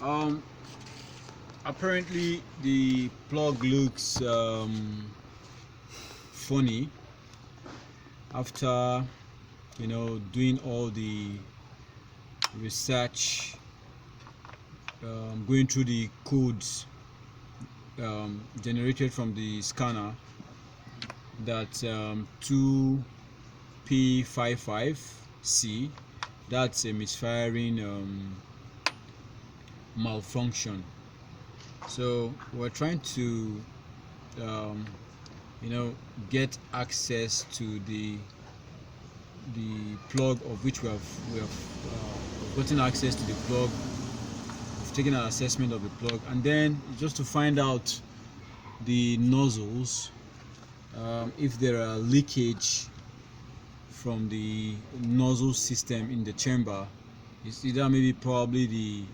Um, Apparently the plug looks funny after doing all the research, going through the codes generated from the scanner, that 2P55C, that's a misfiring malfunction. So we're trying to um, get access to the plug, of which we have gotten access to the plug. We've taken an assessment of the plug, and then just to find out the nozzles, if there are leakage from the nozzle system in the chamber. It's either maybe probably the